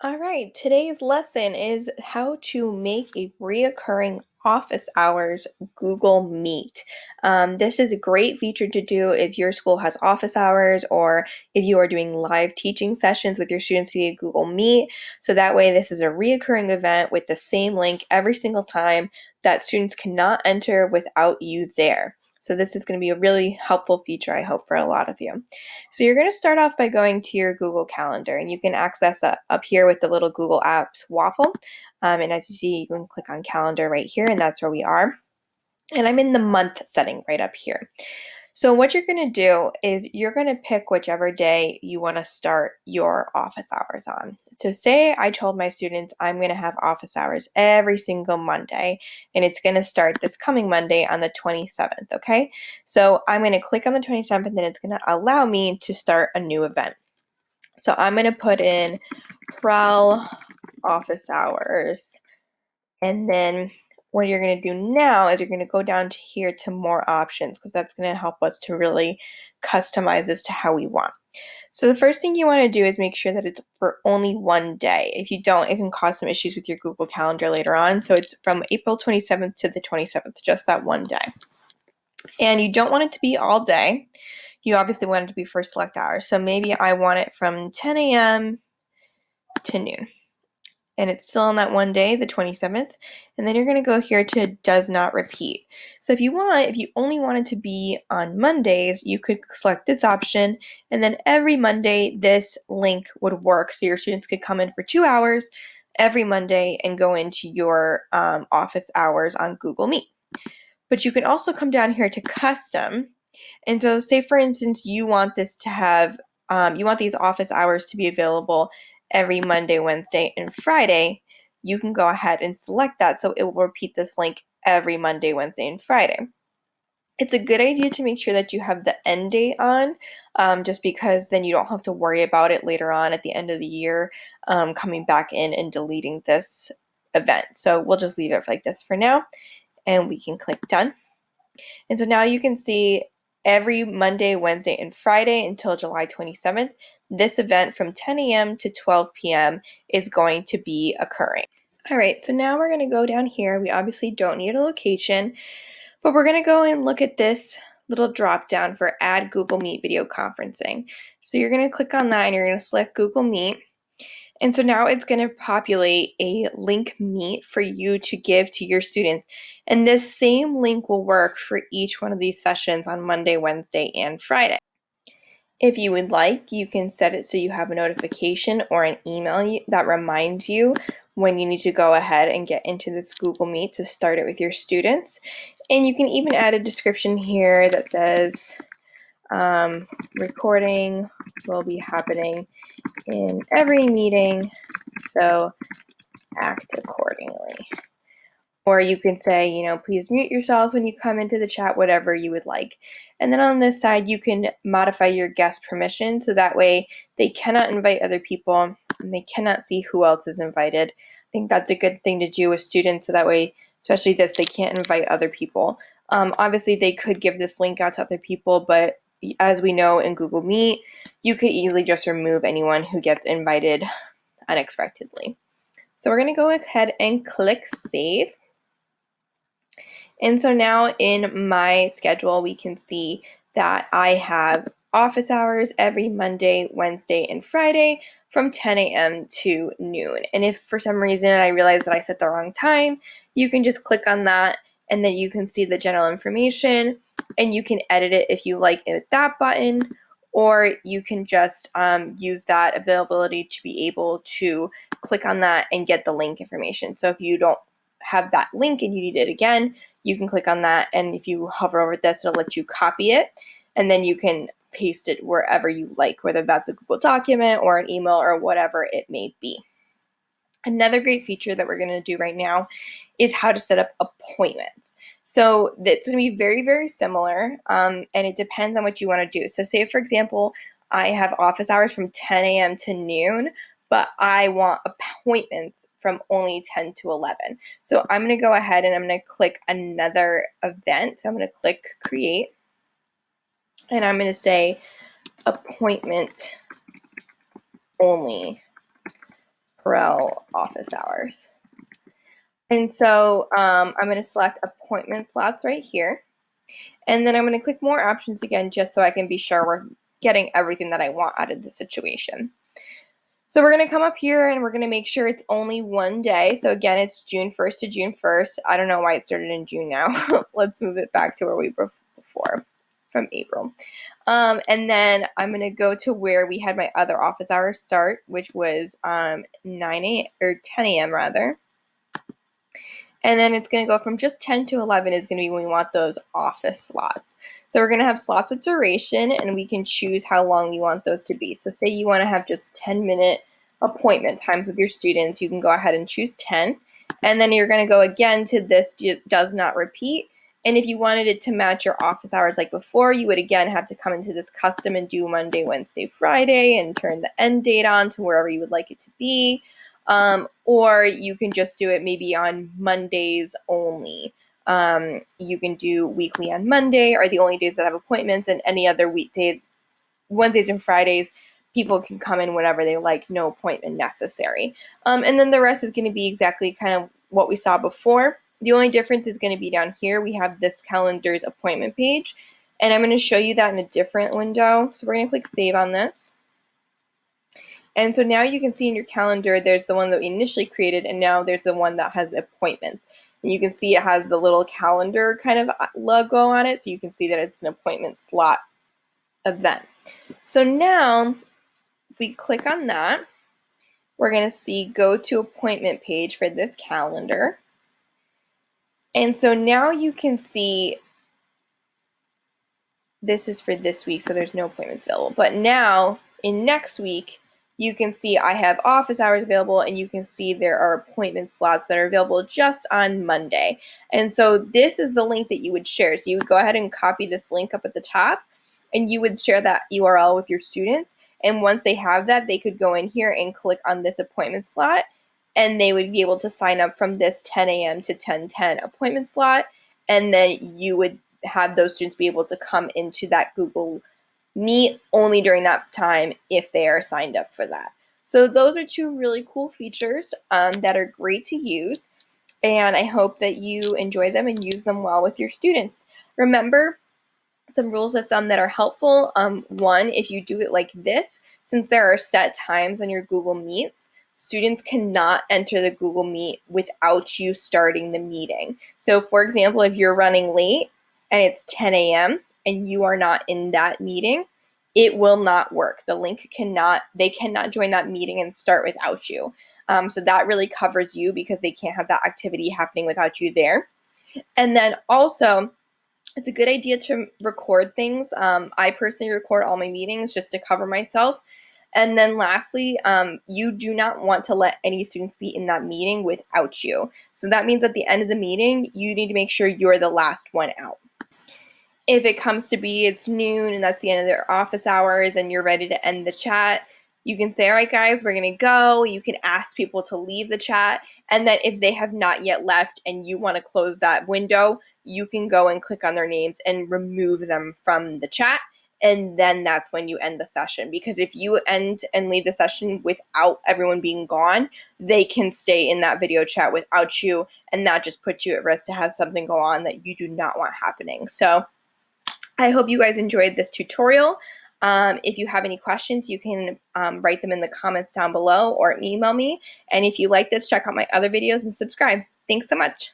All right, today's lesson is how to make a reoccurring office hours Google Meet. This is a great feature to do if your school has office hours or if you are doing live teaching sessions with your students via Google Meet. So that way this is a reoccurring event with the same link every single time that students cannot enter without you there. So this is going to be a really helpful feature, I hope, for a lot of you. So you're going to start off by going to your Google Calendar, and you can access that up here with the little Google Apps waffle. And as you see, you can click on Calendar right here, and that's where we are. And I'm in the month setting right up here. So what you're going to do is you're going to pick whichever day you want to start your office hours on. So say I told my students I'm going to have office hours every single Monday, and it's going to start this coming Monday on the 27th, okay? So I'm going to click on the 27th, and it's going to allow me to start a new event. So I'm going to put in Prel office hours, and then what you're going to do now is you're going to go down to here to more options, because that's going to help us to really customize this to how we want. So the first thing you want to do is make sure that it's for only one day. If you don't, it can cause some issues with your Google Calendar later on. So it's from April 27th to the 27th, just that one day. And you don't want it to be all day. You obviously want it to be for select hours. So maybe I want it from 10 a.m. to noon. And it's still on that one day, the 27th, and then you're going to go here to does not repeat. So if you only want it to be on Mondays, you could select this option, and then every Monday this link would work, so your students could come in for 2 hours every Monday and go into your office hours on Google Meet. But you can also come down here to custom, and so say for instance you want this to have, you want these office hours to be available every Monday, Wednesday, and Friday. You can go ahead and select that so it will repeat this link every Monday, Wednesday, and Friday. It's a good idea to make sure that you have the end date on, just because then you don't have to worry about it later on at the end of the year, coming back in and deleting this event. So we'll just leave it like this for now, and we can click done. And so now you can see every Monday, Wednesday, and Friday until July 27th, this event from 10 a.m. to 12 p.m. is going to be occurring. All right, so now we're going to go down here. We obviously don't need a location, but we're going to go and look at this little drop down for Add Google Meet Video Conferencing. So you're going to click on that and you're going to select Google Meet. And so now it's going to populate a link meet for you to give to your students. And this same link will work for each one of these sessions on Monday, Wednesday, and Friday. If you would like, you can set it so you have a notification or an email that reminds you when you need to go ahead and get into this Google Meet to start it with your students. And you can even add a description here that says, recording will be happening in every meeting, so act accordingly. Or you can say, please mute yourselves when you come into the chat, whatever you would like. And then on this side, you can modify your guest permission, so that way they cannot invite other people and they cannot see who else is invited. I think that's a good thing to do with students, so that way, especially this, they can't invite other people. Obviously, they could give this link out to other people, but as we know in Google Meet, you could easily just remove anyone who gets invited unexpectedly. So we're going to go ahead and click Save. And so now in my schedule, we can see that I have office hours every Monday, Wednesday, and Friday from 10 a.m. to noon. And if for some reason I realize that I set the wrong time, you can just click on that, and then you can see the general information, and you can edit it if you like with that button, or you can just use that availability to be able to click on that and get the link information. So if you don't have that link and you need it again, you can click on that, and if you hover over this, it'll let you copy it, and then you can paste it wherever you like, whether that's a Google document or an email or whatever it may be. Another great feature that we're going to do right now is how to set up appointments. So it's going to be very, very similar, and it depends on what you want to do. So say, for example, I have office hours from 10 a.m. to noon, but I want appointments from only 10 to 11. So I'm going to go ahead and I'm going to click another event. So I'm going to click Create, and I'm going to say appointment only REL office hours. And so I'm going to select appointment slots right here. And then I'm going to click more options again, just so I can be sure we're getting everything that I want out of the situation. So we're going to come up here and we're going to make sure it's only one day. So again, it's June 1st to June 1st. I don't know why it started in June now. Let's move it back to where we were before, from April. And then I'm going to go to where we had my other office hours start, which was 9 a.m. or 10 a.m. rather. And then it's going to go from just 10 to 11 is going to be when we want those office slots. So we're going to have slots with duration, and we can choose how long you want those to be. So say you want to have just 10-minute appointment times with your students, you can go ahead and choose 10. And then you're going to go again to this does not repeat. And if you wanted it to match your office hours like before, you would again have to come into this custom and do Monday, Wednesday, Friday, and turn the end date on to wherever you would like it to be. Or you can just do it maybe on Mondays only. You can do weekly on Monday, or the only days that have appointments, and any other weekday, Wednesdays and Fridays, people can come in whenever they like, no appointment necessary. And then the rest is going to be exactly kind of what we saw before. The only difference is going to be down here. We have this calendar's appointment page, and I'm going to show you that in a different window. So we're going to click save on this. And so now you can see in your calendar, there's the one that we initially created, and now there's the one that has appointments. And you can see it has the little calendar kind of logo on it, so you can see that it's an appointment slot event. So now, if we click on that, we're going to see go to appointment page for this calendar. And so now you can see this is for this week, so there's no appointments available. But now, in next week, you can see I have office hours available, and you can see there are appointment slots that are available just on Monday. And so this is the link that you would share. So you would go ahead and copy this link up at the top, and you would share that URL with your students. And once they have that, they could go in here and click on this appointment slot, and they would be able to sign up from this 10 a.m. to 10:10 appointment slot, and then you would have those students be able to come into that Google Meet only during that time if they are signed up for that. So those are two really cool features that are great to use, and I hope that you enjoy them and use them well with your students. Remember, some rules of thumb that are helpful. One, if you do it like this, since there are set times on your Google Meets, students cannot enter the Google Meet without you starting the meeting. So for example, if you're running late and it's 10 a.m. and you are not in that meeting, it will not work. The link they cannot join that meeting and start without you. So that really covers you because they can't have that activity happening without you there. And then also, it's a good idea to record things. I personally record all my meetings just to cover myself. And then lastly, you do not want to let any students be in that meeting without you. So that means at the end of the meeting, you need to make sure you're the last one out. If it comes to be it's noon and that's the end of their office hours and you're ready to end the chat, you can say, all right, guys, we're going to go. You can ask people to leave the chat. And then if they have not yet left and you want to close that window, you can go and click on their names and remove them from the chat. And then that's when you end the session. Because if you end and leave the session without everyone being gone, they can stay in that video chat without you. And that just puts you at risk to have something go on that you do not want happening. So I hope you guys enjoyed this tutorial. If you have any questions, you can write them in the comments down below or email me. And if you like this, check out my other videos and subscribe. Thanks so much.